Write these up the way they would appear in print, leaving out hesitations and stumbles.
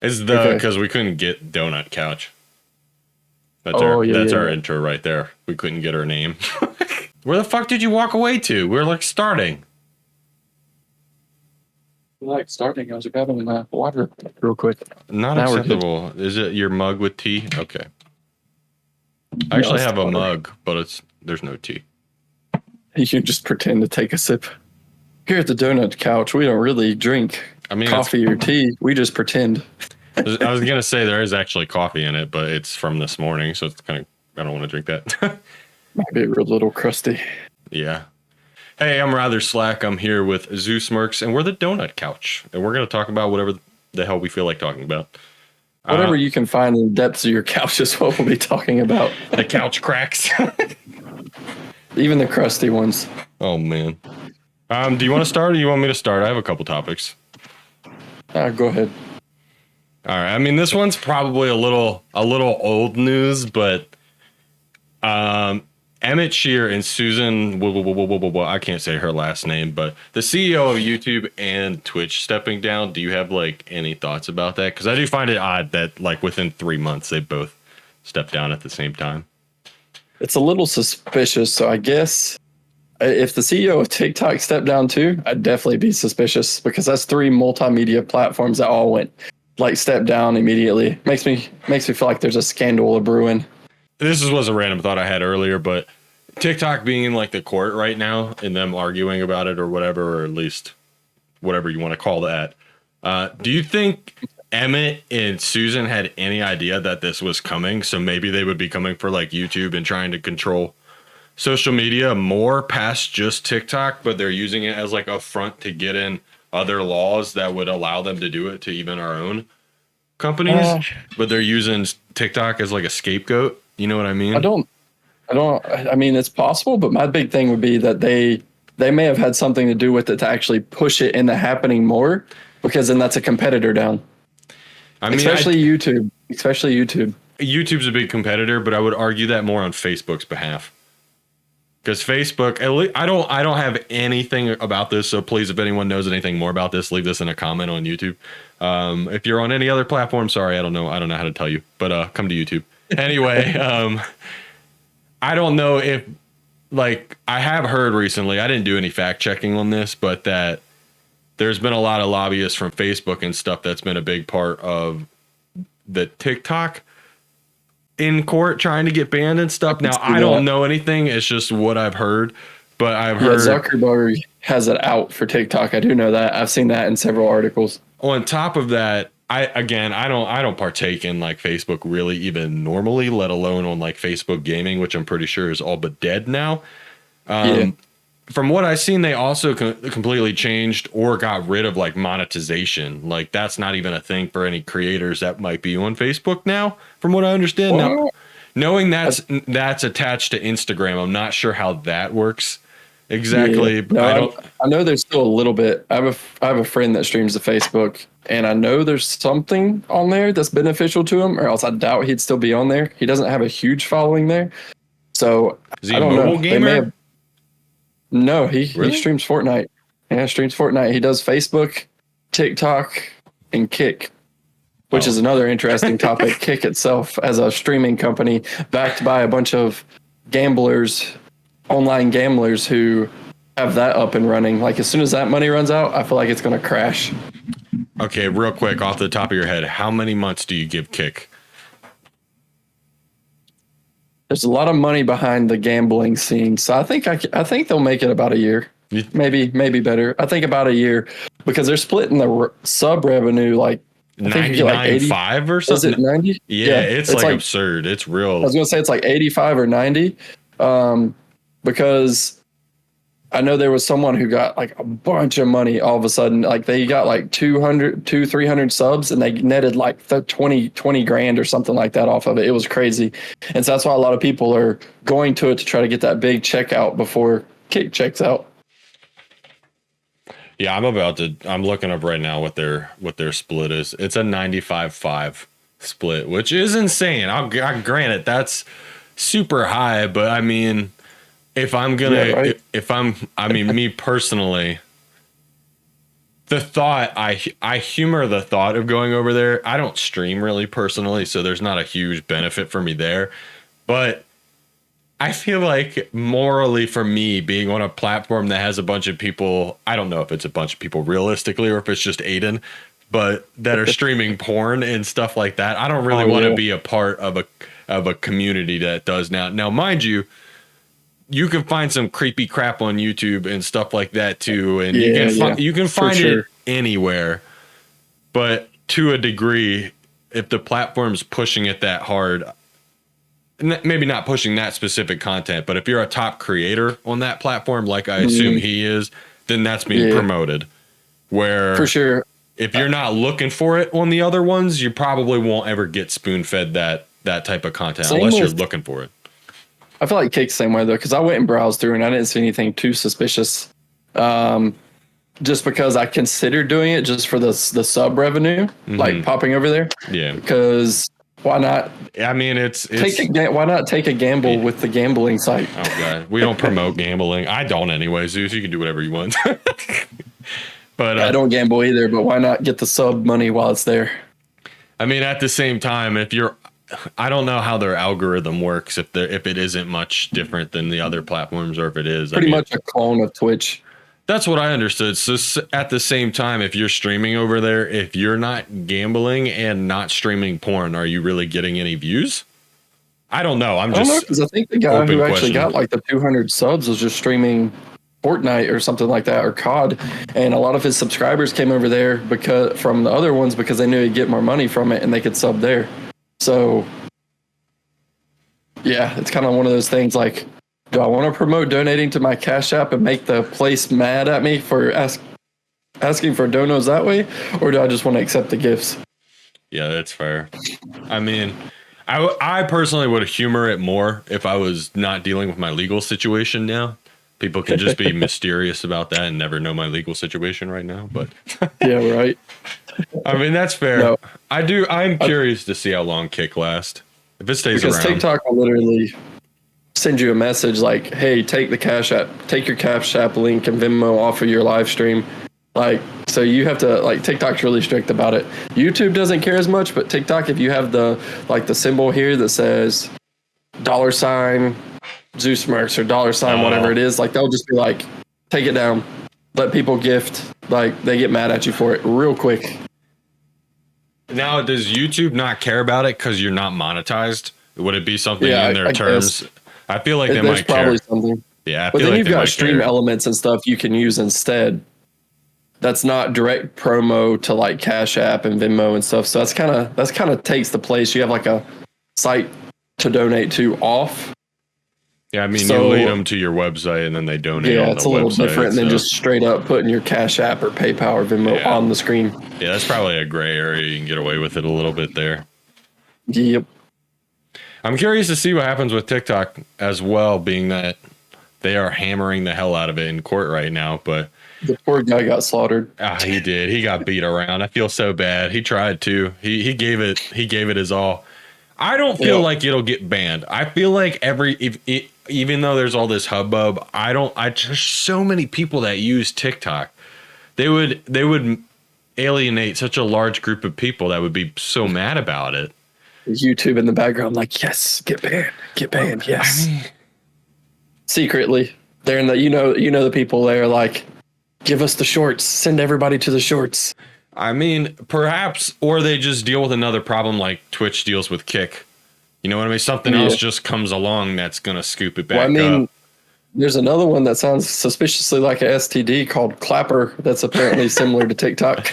Is the Okay. because we couldn't get Donut Couch. Oh yeah, That's yeah, our yeah. intro right there. We couldn't get her name. Where the fuck did you walk away to? We're like starting. Like starting, I was grabbing my water real quick. Not Now we're good. acceptable. Is it your mug with tea? Okay. I No, actually it's have a water. mug, but there's no tea. You can just pretend to take a sip. Here at the Donut Couch, we don't really drink I mean, coffee or tea. We just pretend. I was gonna say there is actually coffee in it, but it's from this morning, so it's kind of I don't want to drink that. Might be a little crusty. Yeah. Hey, I'm Rather Slack. I'm here with Zeus Mercs, and we're the Donut Couch, and we're gonna talk about whatever the hell we feel like talking about. Whatever you can find in the depths of your couch is what we'll be talking about. The couch cracks. Even the crusty ones. Oh man. Do you want to start, or you want me to start? I have a couple topics. Go ahead. All right. I mean, this one's probably a little old news, but Emmett Shear and Susan, I can't say her last name, but the CEO of YouTube and Twitch stepping down. Do you have like any thoughts about that? Because I do find it odd that like within 3 months they both stepped down at the same time. It's a little suspicious, so I guess if the CEO of TikTok stepped down too, I'd definitely be suspicious because that's three multimedia platforms that all went like step down immediately. Makes me feel like there's a scandal brewing. This was a random thought I had earlier, but TikTok being in like the court right now and them arguing about it or whatever, or at least whatever you want to call that. Do you think Emmett and Susan had any idea that this was coming? So maybe they would be coming for like YouTube and trying to control social media more past just TikTok, but they're using it as like a front to get in other laws that would allow them to do it to even our own companies. But they're using TikTok as like a scapegoat. You know what I mean? I mean, it's possible, but my big thing would be that they may have had something to do with it to actually push it into happening more, because then that's a competitor down. I mean, Especially YouTube. YouTube's a big competitor, but I would argue that more on Facebook's behalf. Because Facebook, at least, I don't have anything about this. So please, if anyone knows anything more about this, leave this in a comment on YouTube. If you're on any other platform, sorry, I don't know how to tell you, but come to YouTube. Anyway, I don't know if, like, I have heard recently, I didn't do any fact checking on this, but that there's been a lot of lobbyists from Facebook and stuff that's been a big part of the TikTok in court trying to get banned and stuff. Now, I don't know anything. It's just what I've heard, but I've heard Zuckerberg has it out for TikTok. I do know that. I've seen that in several articles. On top of that, I don't partake in like Facebook really even normally, let alone on like Facebook gaming, which I'm pretty sure is all but dead now. From what I've seen, they also completely changed or got rid of like monetization. Like that's not even a thing for any creators that might be on Facebook now, from what I understand. Now, knowing that's attached to Instagram, I'm not sure how that works exactly. Yeah. No, I know there's still a little bit. I have a friend that streams to Facebook, and I know there's something on there that's beneficial to him, or else I doubt he'd still be on there. He doesn't have a huge following there, so is he I a don't mobile know. gamer? No, he Really? streams Fortnite. Yeah, streams Fortnite. He does Facebook, TikTok, and Kick, which is another interesting topic. Kick itself as a streaming company backed by a bunch of gamblers, online gamblers who have that up and running. Like as soon as that money runs out, I feel like it's going to crash. Okay, real quick, off the top of your head, how many months do you give Kick? There's a lot of money behind the gambling scene, so I think they'll make it about a year, maybe better. I think about a year, because they're splitting the sub revenue like 99.5 or something. Is it 90? Yeah, it's like absurd. It's real. I was gonna say it's like 85 or 90, because I know there was someone who got like a bunch of money all of a sudden. Like they got like 300 subs, and they netted like 20 grand or something like that off of it. It was crazy. And so that's why a lot of people are going to it to try to get that big checkout before Kick checks out. Yeah, I'm looking up right now what their split is. It's a 95-5 split, which is insane. I'll grant it. That's super high, but I mean, if I'm gonna, me personally, the thought, I humor the thought of going over there. I don't stream really personally, so there's not a huge benefit for me there. But I feel like morally for me, being on a platform that has a bunch of people, I don't know if it's a bunch of people realistically or if it's just Aiden, but that are streaming porn and stuff like that. I don't really want to be a part of a community that does now. Now, mind you, you can find some creepy crap on YouTube and stuff like that too, and you can find it anywhere. But to a degree, if the platform's pushing it that hard, maybe not pushing that specific content, but if you're a top creator on that platform, like I assume he is, then that's being promoted. Where for sure, if you're not looking for it on the other ones, you probably won't ever get spoon fed that type of content unless you're looking for it. I feel like Kick's the same way though, because I went and browsed through and I didn't see anything too suspicious. Just because I considered doing it just for the sub revenue, like popping over there. Yeah. Because why not? I mean, why not take a gamble with the gambling site? Oh god, we don't promote gambling. I don't anyway, Zeus. You can do whatever you want. But I don't gamble either. But why not get the sub money while it's there? I mean, at the same time, I don't know how their algorithm works. If it isn't much different than the other platforms, or if it is pretty much a clone of Twitch. That's what I understood. So at the same time, if you're streaming over there, if you're not gambling and not streaming porn, are you really getting any views? I don't know. I don't know, because I think the guy who actually got like the 200 subs was just streaming Fortnite or something like that, or COD, and a lot of his subscribers came over there from the other ones because they knew he'd get more money from it and they could sub there. So yeah, it's kind of one of those things like, do I want to promote donating to my Cash App and make the place mad at me for asking for donos that way? Or do I just want to accept the gifts? Yeah, that's fair. I mean, I personally would humor it more if I was not dealing with my legal situation now. People can just be mysterious about that and never know my legal situation right now. But yeah, right. I mean, that's fair. No. I'm curious to see how long Kick lasts. If it stays around. Because TikTok will literally send you a message like, hey, take your Cash App link and Venmo off of your live stream. Like, so you have to, like, TikTok's really strict about it. YouTube doesn't care as much, but TikTok, if you have the symbol here that says $ Zeus Mercs or $ whatever it is, like, they'll just be like, take it down, let people gift, like, they get mad at you for it real quick. Now, does YouTube not care about it because you're not monetized? Would it be something in their terms? Guess. I feel like they might care. Probably something. Yeah, but then you've got stream elements and stuff you can use instead. That's not direct promo to like Cash App and Venmo and stuff. So that's kind of takes the place. You have like a site to donate to off. Yeah, I mean, you lead them to your website and then they donate. Yeah, it's a little different than just straight up putting your Cash App or PayPal or Venmo on the screen. Yeah, that's probably a gray area. You can get away with it a little bit there. Yep. I'm curious to see what happens with TikTok as well, being that they are hammering the hell out of it in court right now. But the poor guy got slaughtered. He did. He got beat around. I feel so bad. He tried to. He gave it his all. I don't feel like it'll get banned. I feel like even though there's all this hubbub, there's so many people that use TikTok. They would alienate such a large group of people that would be so mad about it. YouTube in the background, like, yes, get banned, yes. I mean, secretly, they're in the the people there, like, give us the shorts, send everybody to the shorts. I mean, perhaps, or they just deal with another problem like Twitch deals with Kick. You know what I mean? Something else just comes along that's gonna scoop it back up. There's another one that sounds suspiciously like a STD called Clapper that's apparently similar to TikTok.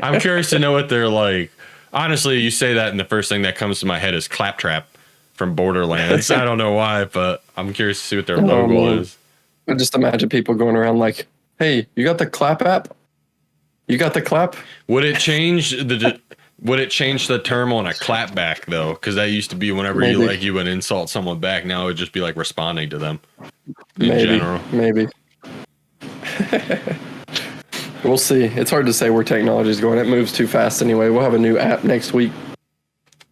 I'm curious to know what they're like. Honestly, you say that and the first thing that comes to my head is Claptrap from Borderlands. I don't know why, but I'm curious to see what their logo is. I just imagine people going around like, hey, you got the Clap app? You got the Clap? Would it change the term on a clapback though? Because that used to be whenever you would insult someone back. Now it would just be like responding to them in general. Maybe. We'll see. It's hard to say where technology is going. It moves too fast anyway. We'll have a new app next week.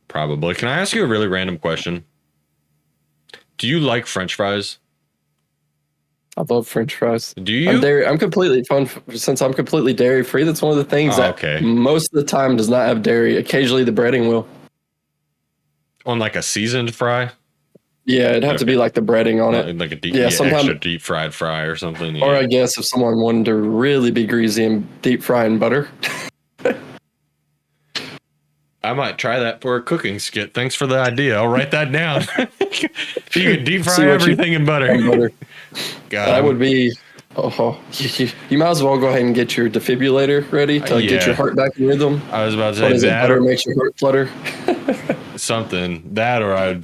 Probably. Can I ask you a really random question? Do you like French fries? I love French fries. Do you? I'm completely since I'm completely dairy free. That's one of the things Oh, that okay. most of the time does not have dairy. Occasionally the breading will. On like a seasoned fry? Yeah, it'd have to be Okay. like the breading on it. Like a deep, Yeah, extra sometimes, deep fried fry or something. or Yeah. I guess if someone wanted to really be greasy and deep fry in butter. I might try that for a cooking skit. Thanks for the idea. I'll write that down. You can deep See fry what everything in butter. And butter. God, That would be. Oh, you might as well go ahead and get your defibrillator ready to get Yeah. your heart back in rhythm. I was about to What say is it? that Butter or makes your heart flutter. something. That or I'm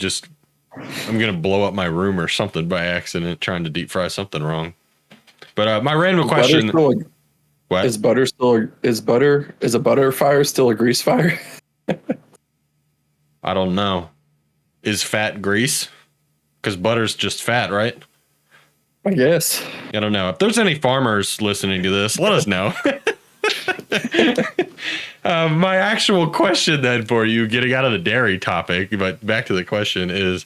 gonna blow up my room or something by accident trying to deep fry something wrong. But my random question: What? Is a butter fire still a grease fire? I don't know. Is fat grease? Because butter's just fat, right? I guess. I don't know. If there's any farmers listening to this, let us know. My actual question then for you, getting out of the dairy topic, but back to the question is,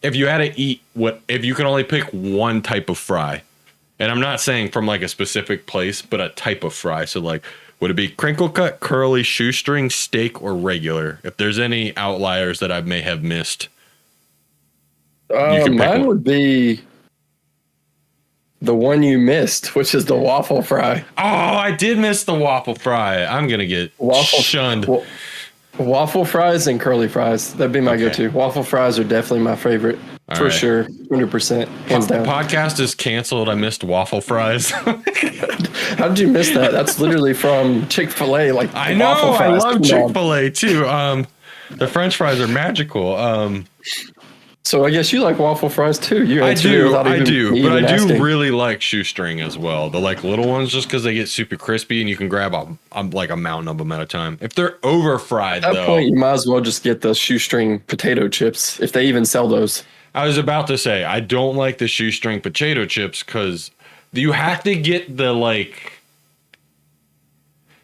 if you had to eat if you can only pick one type of fry, and I'm not saying from like a specific place, but a type of fry. So like, would it be crinkle cut, curly, shoestring, steak, or regular? If there's any outliers that I may have missed. You can pick Mine one. would be the one you missed, which is the waffle fry. Oh, I did miss the waffle fry. I'm going to get shunned. Waffle fries and curly fries. That'd be my Okay. go-to. Waffle fries are definitely my favorite. All For right. sure. 100%. Hands down. Podcast is canceled. I missed waffle fries. How did you miss that? That's literally from Chick-fil-A. Like I know. waffle I fries. love Come on. Chick-fil-A too. The French fries are magical. So I guess you like waffle fries too. You I answered it do, without but even I do asking. really like shoestring as well. The like little ones, just because they get super crispy and you can grab like a mountain of them at a time. If they're over fried, At that though, point, you might as well just get the shoestring potato chips if they even sell those. I was about to say I don't like the shoestring potato chips because you have to get the like.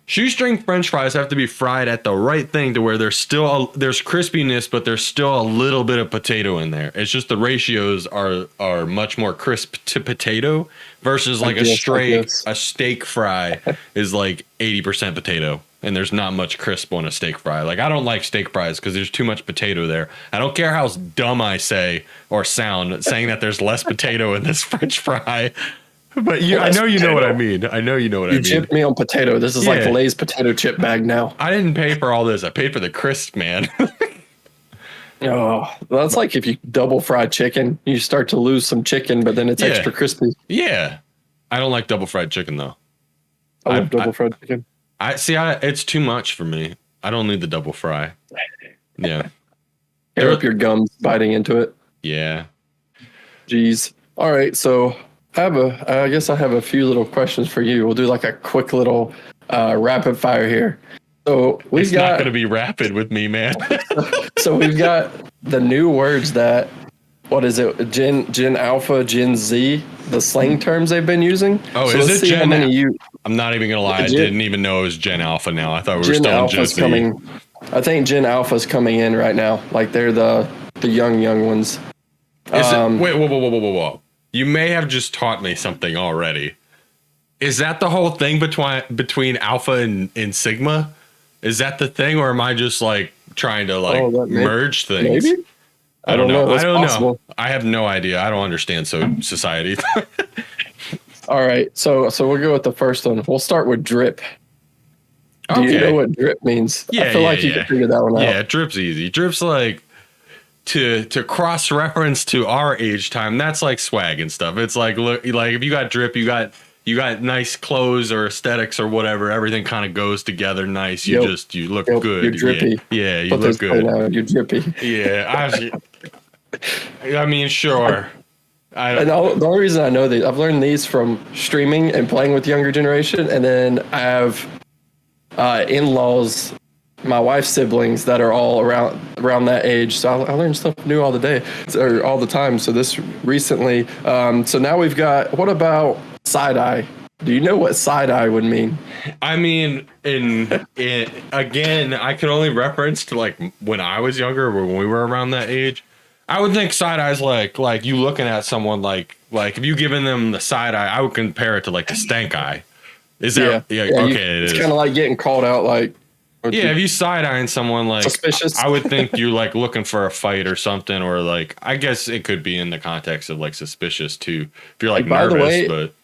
Shoestring French fries have to be fried at the right thing to where there's crispiness, but there's still a little bit of potato in there. It's just the ratios are much more crisp to potato versus like a steak fry is like 80% potato, and there's not much crisp on a steak fry. Like I don't like steak fries because there's too much potato there. I don't care how dumb I say or sound saying that there's less potato in this French fry. But I know you know what I mean. I know you know what I mean. You chipped me on potato. This is like Lay's potato chip bag now. I didn't pay for all this. I paid for the crisp, man. Oh, that's like if you double fry chicken, you start to lose some chicken, but then it's extra crispy. Yeah. I don't like double fried chicken though. I love double fried chicken. It's too much for me. I don't need the double fry. Yeah. Tear up your gums biting into it. Yeah. Jeez. All right, so I guess I have a few little questions for you. We'll do like a quick little rapid fire here. So It's not going to be rapid with me, man. So we've got the new words that, what is it? Gen Alpha, Gen Z, the slang terms they've been using. Oh, so is it Gen? I'm not even going to lie. I didn't even know it was Gen Alpha now. I thought we were still in Gen Z. I think Gen Alpha's coming in right now. Like they're the young ones. Wait, whoa. You may have just taught me something already. Is that the whole thing between Alpha and Sigma? Is that the thing, or am I just like trying to merge things? Maybe? I don't know. That's possible. I have no idea. I don't understand society. All right, so we'll go with the first one. We'll start with drip. Do you know what drip means? Yeah, I feel like you can figure that one out. Yeah, drip's easy. Drip's like to cross reference to our age time. That's like swag and stuff. It's like if you got drip, you got nice clothes or aesthetics or whatever. Everything kind of goes together nice. You look good. You're drippy. Yeah, you look good. You're drippy. Yeah, I mean, sure. And the only reason I know these, I've learned these from streaming and playing with younger generation, and then I have in-laws, my wife's siblings that are all around that age. So I learn stuff new all the time. So this recently, so now we've got. What about side eye? Do you know what side eye would mean? I mean, again, I could only reference to like when I was younger, or when we were around that age. I would think side eye's like you looking at someone like Like if you given them the side eye, I would compare it to like the stank eye. Is that okay? It's kind of like getting called out, like yeah. If you side eyeing someone, like suspicious. I would think you're like looking for a fight or something, or like I guess it could be in the context of like suspicious too. If you're like by nervous, the way, but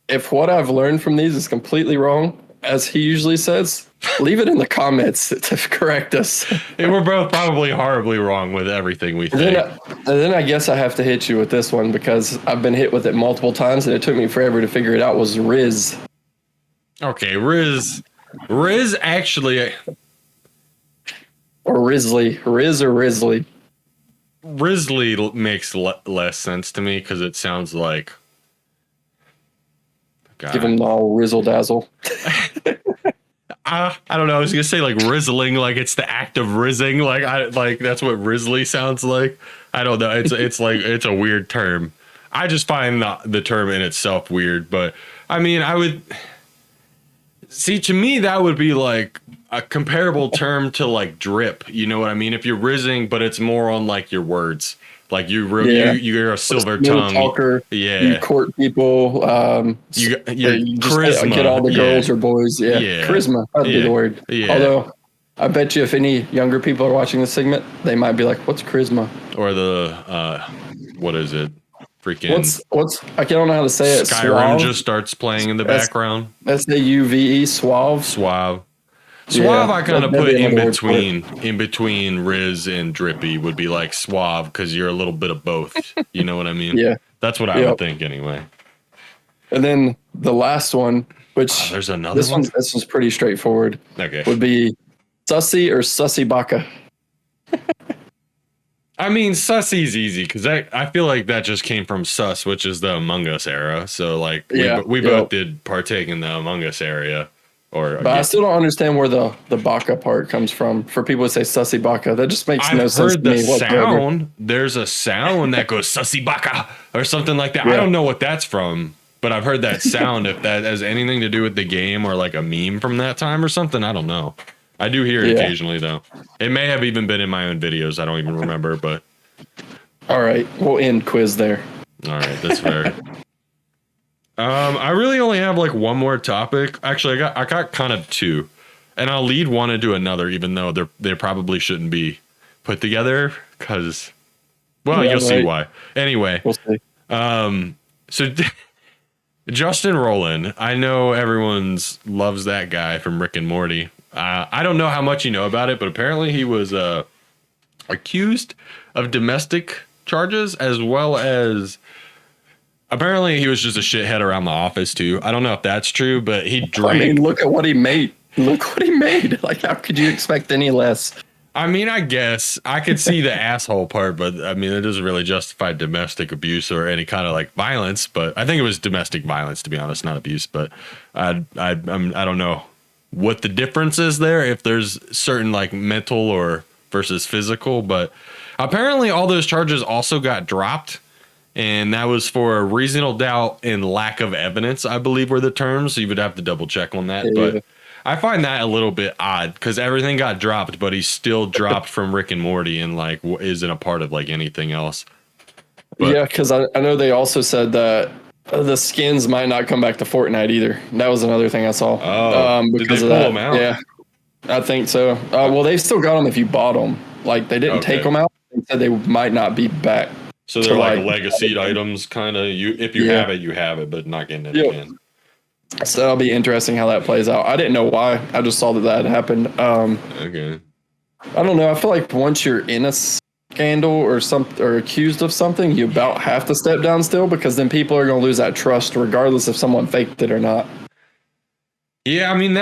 if what I've learned from these is completely wrong, as he usually says, leave it in the comments to correct us. we're both probably horribly wrong with everything we think. And then I guess I have to hit you with this one because I've been hit with it multiple times and it took me forever to figure it out. Was Riz. Okay, Riz actually. Or Risley. Riz or Risley. Risley makes less sense to me because it sounds like. God. Give him the all rizzle dazzle. I don't know. I was gonna say like rizzling, like it's the act of rizzing. Like that's what Risley sounds like. I don't know. It's like it's a weird term. I just find the term in itself weird. But I mean, I would see, to me that would be like a comparable term to like drip. You know what I mean? If you're rizzing, but it's more on like your words. Like you're a silver tongue talker. Yeah, you court people. You charisma. Get all the girls or boys. Yeah, charisma. That'd be the word. Yeah. Although, I bet you if any younger people are watching this segment, they might be like, "What's charisma?" Or the what is it? Freaking what's I don't know how to say it. Skyrim just starts playing in the background. SAUVE. Suave. Suave. Yeah, I kind of put in between Riz and Drippy would be like suave because you're a little bit of both. You know what I mean? Yeah. That's what I would think anyway. And then the last one, which there's another one. This one's pretty straightforward. Okay. Would be Sussy or Sussy Baka. I mean, Sussy's easy because I feel like that just came from Sus, which is the Among Us era. So like we both did partake in the Among Us area. But I still don't understand where the Baka part comes from. For people to say Sussy Baka, that just makes no sense to me. I've heard the sound. There's a sound that goes Sussy Baka or something like that. Yeah. I don't know what that's from, but I've heard that sound. If that has anything to do with the game or like a meme from that time or something, I don't know. I do hear it occasionally though. It may have even been in my own videos. I don't even remember, but. All right, we'll end quiz there. All right, that's fair. I really only have like one more topic. Actually, I got kind of two, and I'll lead one into another, even though they probably shouldn't be put together because, you'll see why. Anyway, we'll see. So Justin Roiland, I know everyone's loves that guy from Rick and Morty. I don't know how much you know about it, but apparently he was accused of domestic charges as well as. Apparently, he was just a shithead around the office, too. I don't know if that's true, but he drank. I mean, look at what he made. Look what he made. Like, how could you expect any less? I mean, I guess I could see the asshole part, but I mean, it doesn't really justify domestic abuse or any kind of like violence. But I think it was domestic violence, to be honest, not abuse. But I don't know what the difference is there, if there's certain like mental or versus physical. But apparently, all those charges also got dropped. And that was for a reasonable doubt and lack of evidence, I believe were the terms. So you would have to double check on that. Yeah. But I find that a little bit odd because everything got dropped, but he's still dropped from Rick and Morty and like isn't a part of like anything else. But, yeah, because I know they also said that the skins might not come back to Fortnite either. That was another thing I saw. Oh, because did they pull them out? Yeah, I think so. Well, they've still got them if you bought them. Like they didn't take them out. They said they might not be back. So they're like legacy items, kind of. If you have it, you have it, but not getting it again. So that'll be interesting how that plays out. I didn't know why. I just saw that happened. Okay. I don't know. I feel like once you're in a scandal or accused of something, you about have to step down still because then people are going to lose that trust regardless if someone faked it or not. Yeah, I mean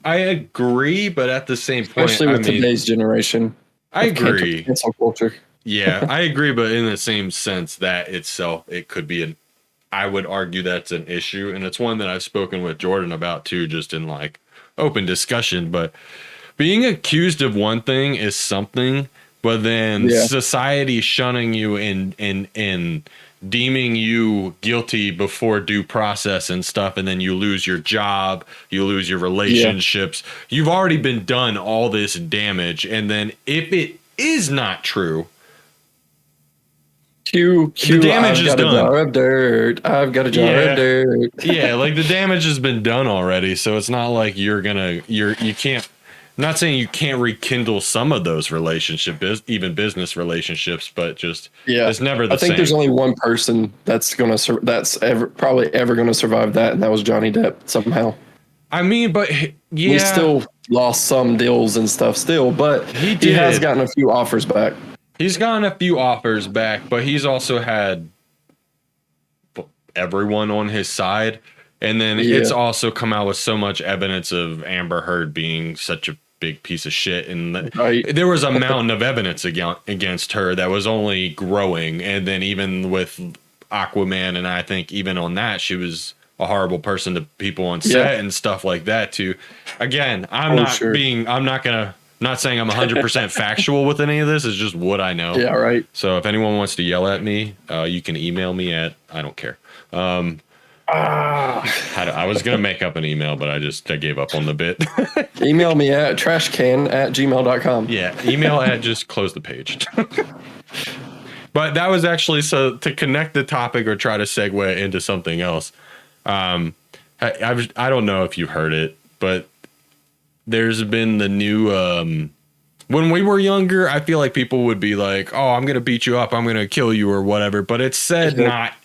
I agree, but at the same point, especially with today's generation, I agree. Cancel culture. Yeah, I agree, but in the same sense that itself, it could be I would argue that's an issue, and it's one that I've spoken with Jordan about too, just in like open discussion. But being accused of one thing is something, but then society shunning you and deeming you guilty before due process and stuff, and then you lose your job, you lose your relationships. You've already been done all this damage, and then if it is not true, Q, damage I've is got a done. jar of dirt. I've got a jar of dirt. Yeah, like the damage has been done already, so it's not like you can't. I'm not saying you can't rekindle some of those relationships, even business relationships, but just Yeah, it's never the I think same. there's only one person that's probably ever gonna survive that, and that was Johnny Depp somehow. I mean, but yeah, He still lost some deals and stuff still, but He he has did. gotten a few offers back. he's gotten a few offers back, but he's also had everyone on his side. And then it's Yeah. also come out with so much evidence of Amber Heard being such a big piece of shit. And Right. there was a mountain of evidence against her that was only growing. And then even with Aquaman, and I think even on that, she was a horrible person to people on set and stuff like that too. Again, I'm not saying I'm 100% factual with any of this. It's just what I know. Yeah, right. So if anyone wants to yell at me, you can email me at, I don't care. I was going to make up an email, but I gave up on the bit. Email me at trashcan@gmail.com. Yeah, email at just close the page. But that was actually so to connect the topic or try to segue into something else. I don't know if you heard it, but there's been the new when we were younger, I feel like people would be like, "Oh, I'm gonna beat you up, I'm gonna kill you," or whatever. But it's said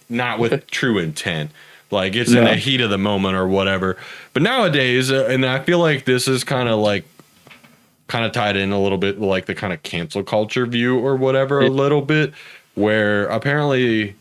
not with true intent, like it's in the heat of the moment or whatever. But nowadays, and I feel like this is kind of tied in a little bit, like the kind of cancel culture view or whatever, a little bit, where apparently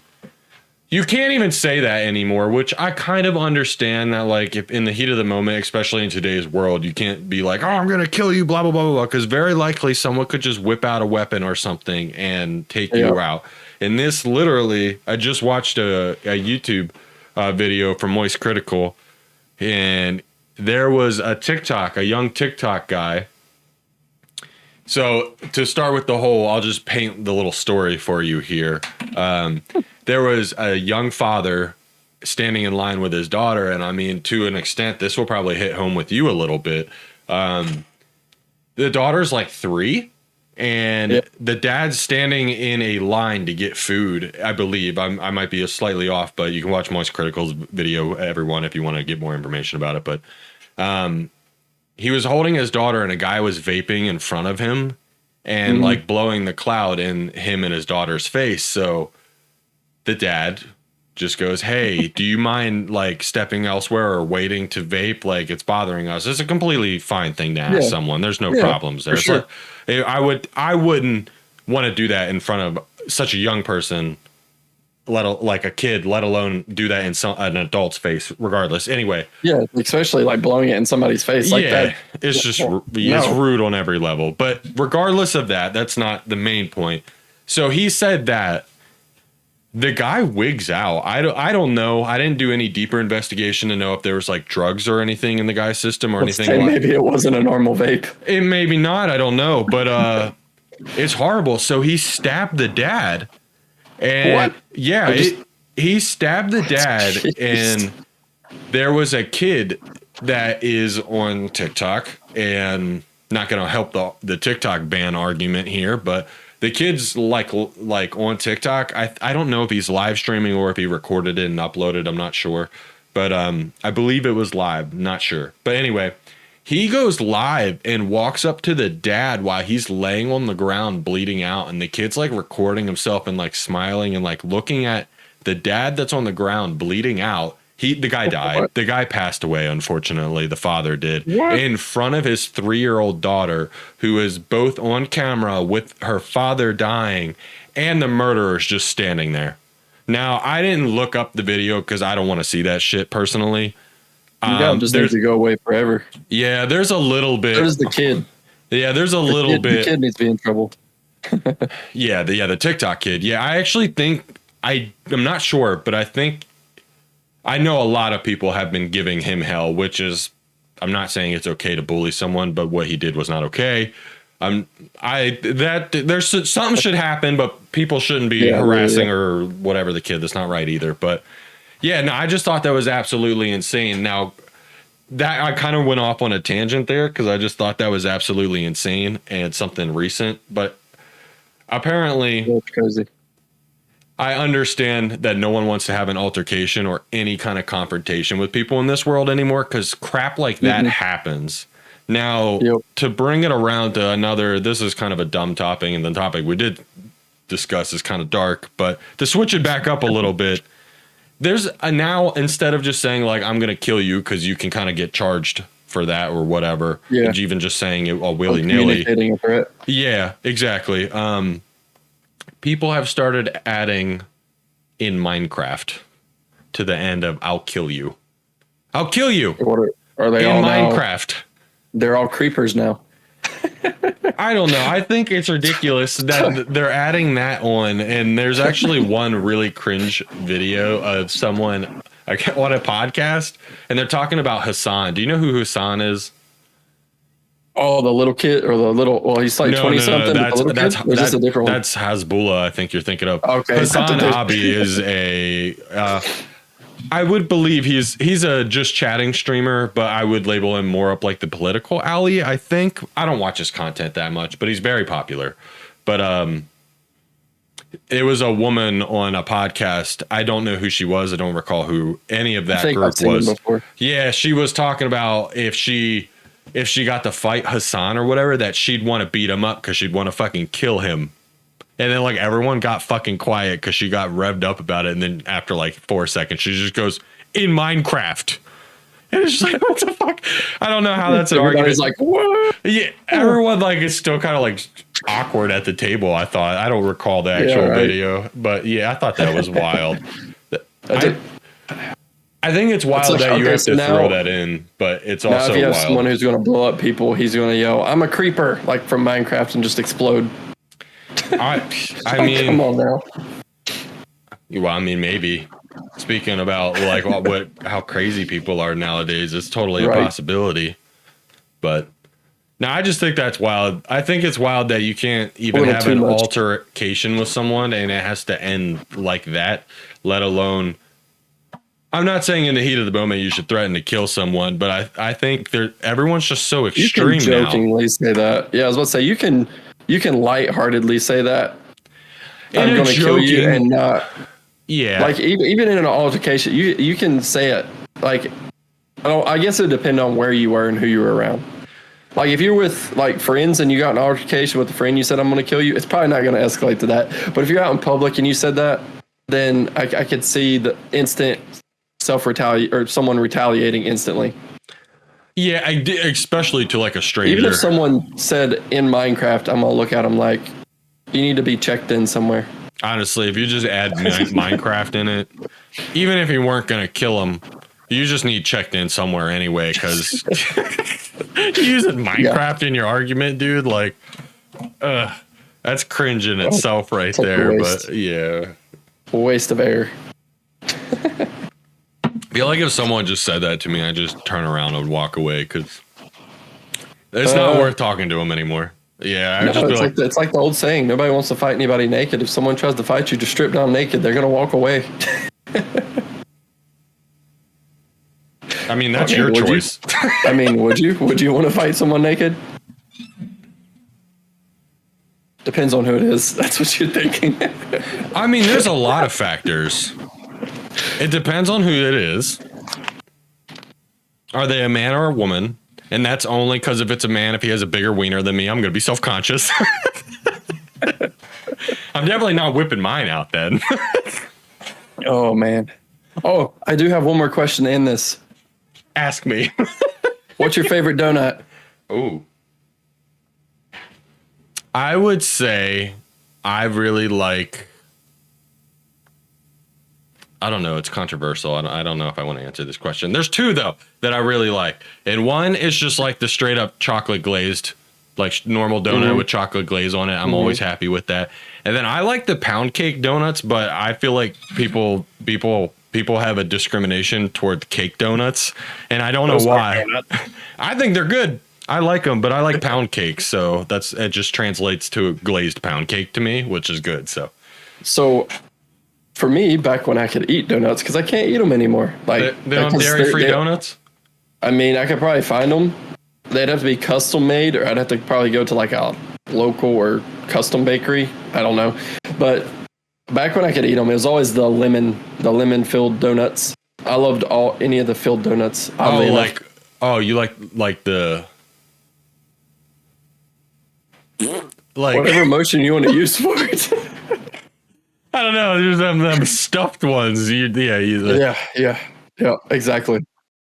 you can't even say that anymore, which I kind of understand that, like, if in the heat of the moment, especially in today's world, you can't be like, "Oh, I'm going to kill you, blah, blah, blah, blah," because very likely someone could just whip out a weapon or something and take you out. And this literally, I just watched a YouTube video from Moist Critical, and there was a young TikTok guy. So to start with I'll just paint the little story for you here. There was a young father standing in line with his daughter. And I mean, to an extent, this will probably hit home with you a little bit. The daughter's like 3 and the dad's standing in a line to get food. I believe I might be slightly off, but you can watch Moist Critical's video, everyone, if you want to get more information about it. But, he was holding his daughter and a guy was vaping in front of him and like blowing the cloud in him and his daughter's face. So the dad just goes, "Hey, do you mind like stepping elsewhere or waiting to vape? Like it's bothering us." It's a completely fine thing to ask someone. There's no problems there. Sure. So I wouldn't want to do that in front of such a young person, like a kid, let alone do that in an adult's face, regardless. Anyway. Yeah, especially like blowing it in somebody's face like that. It's just it's rude on every level. But regardless of that, that's not the main point. So he said that the guy wigs out. I don't know. I didn't do any deeper investigation to know if there was like drugs or anything in the guy's system or anything. Maybe it wasn't a normal vape. It maybe not. I don't know. But it's horrible. So he stabbed the dad. And what? Yeah, he stabbed the dad. And there was a kid that is on TikTok, and not going to help the TikTok ban argument here, but the kid's like on TikTok. I don't know if he's live streaming or if he recorded it and uploaded. I'm not sure, but I believe it was live. Not sure, but anyway, he goes live and walks up to the dad while he's laying on the ground bleeding out, and the kid's like recording himself and like smiling and like looking at the dad that's on the ground bleeding out. The guy died. The guy passed away, unfortunately. The father did. In front of his 3-year-old daughter, who is both on camera with her father dying and the murderer's just standing there. Now, I didn't look up the video because I don't want to see that shit personally. Just needs to go away forever. Yeah, there's a little bit. So does the kid. Yeah, there's a little bit. The kid needs to be in trouble. The TikTok kid. Yeah, I actually think I'm not sure, but I know a lot of people have been giving him hell, which is, I'm not saying it's okay to bully someone, but what he did was not okay. There's something should happen, but people shouldn't be harassing or whatever the kid. That's not right either. But yeah, no, I just thought that was absolutely insane. Now that I kind of went off on a tangent there because I just thought that was absolutely insane and something recent, but apparently that's crazy. I understand that no one wants to have an altercation or any kind of confrontation with people in this world anymore because crap like that happens. Now, to bring it around to another, this is kind of a dumb topic, and the topic we did discuss is kind of dark, but to switch it back up a little bit, there's a now, instead of just saying like, I'm going to kill you because you can kind of get charged for that or whatever, and even just saying it all willy-nilly. Yeah, exactly. People have started adding in Minecraft to the end of I'll kill you. I'll kill you. What are they in all Minecraft? Now? They're all creepers now. I don't know. I think it's ridiculous that they're adding that on. And there's actually one really cringe video of someone on a podcast, and they're talking about Hassan. Do you know who Hassan is? Oh, the little kid or the little, well, he's like 20 something. That's a different one. That's Hasbullah, I think you're thinking of. Okay. Hassan Abi is a, I would believe he's a just chatting streamer, but I would label him more up like the political alley, I think. I don't watch his content that much, but he's very popular. But it was a woman on a podcast. I don't know who she was. I don't recall who any of that group was. Yeah, she was talking about if she got to fight Hassan or whatever, that she'd want to beat him up because she'd want to fucking kill him. And then like everyone got fucking quiet because she got revved up about it. And then after like 4 seconds, she just goes, in Minecraft. And it's just like, what the fuck? I don't know how that's an argument. Like, what? Yeah, everyone like is still kind of like awkward at the table, I thought. I don't recall the actual video. But yeah, I thought that was wild. I think it's wild that you have to throw that in, but it's also wild. If you have someone who's going to blow up people, he's going to yell, I'm a creeper, like from Minecraft, and just explode. I mean, come on now. Well, I mean, maybe. Speaking about like how crazy people are nowadays, it's totally a possibility. But no, I just think that's wild. I think it's wild that you can't even have an altercation with someone and it has to end like that, let alone. I'm not saying in the heat of the moment you should threaten to kill someone, but I think everyone's just so extreme now. You can jokingly say that. Yeah, I was about to say you can lightheartedly say that. I'm going to kill you and not. Yeah. Like even in an altercation, you can say it. Like, I guess it depends on where you were and who you were around. Like if you're with like friends and you got an altercation with a friend, you said I'm going to kill you. It's probably not going to escalate to that. But if you're out in public and you said that, then I could see the instant self-retaliate or someone retaliating instantly. Yeah, I did, especially to like a stranger. Even if someone said in Minecraft, I'm gonna look at them like you need to be checked in somewhere. Honestly, if you just add Minecraft in it, even if you weren't gonna kill them, you just need checked in somewhere anyway. Because using Minecraft in your argument, dude, like, that's cringe in itself right there. But yeah, a waste of air. I feel like if someone just said that to me, I just turn around and walk away because it's not worth talking to them anymore. Yeah, it's like the old saying: nobody wants to fight anybody naked. If someone tries to fight you, just strip down naked. They're gonna walk away. I mean, that's your choice. I mean, would you want to fight someone naked? Depends on who it is. That's what you're thinking. I mean, there's a lot of factors. It depends on who it is. Are they a man or a woman? And that's only because if it's a man, if he has a bigger wiener than me, I'm going to be self-conscious. I'm definitely not whipping mine out then. Oh, man. Oh, I do have one more question in this. Ask me. What's your favorite donut? Ooh. I would say I really like... I don't know. It's controversial. I don't know if I want to answer this question. There's two, though, that I really like. And one is just like the straight up chocolate glazed, like normal donut with chocolate glaze on it. I'm always happy with that. And then I like the pound cake donuts, but I feel like people have a discrimination toward cake donuts. And I don't know why. I think they're good. I like them, but I like pound cake. So it just translates to a glazed pound cake to me, which is good. So for me, back when I could eat donuts, because I can't eat them anymore. Like they don't have dairy-free donuts? I mean, I could probably find them. They'd have to be custom made, or I'd have to probably go to like a local or custom bakery. I don't know. But Back when I could eat them, it was always the lemon filled donuts. I loved any of the filled donuts. Oh, enough. you like the like Whatever emotion you want to use for it. I don't know. There's them stuffed ones. Yeah, exactly.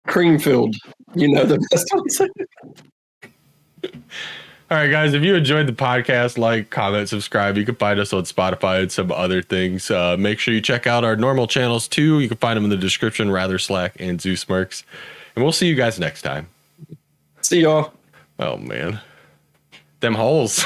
Cream filled. You know the best ones. All right, guys. If you enjoyed the podcast, like, comment, subscribe. You can find us on Spotify and some other things. Make sure you check out our normal channels too. You can find them in the description. Rather Slack and Zeus Mercs. And we'll see you guys next time. See y'all. Oh man, them holes.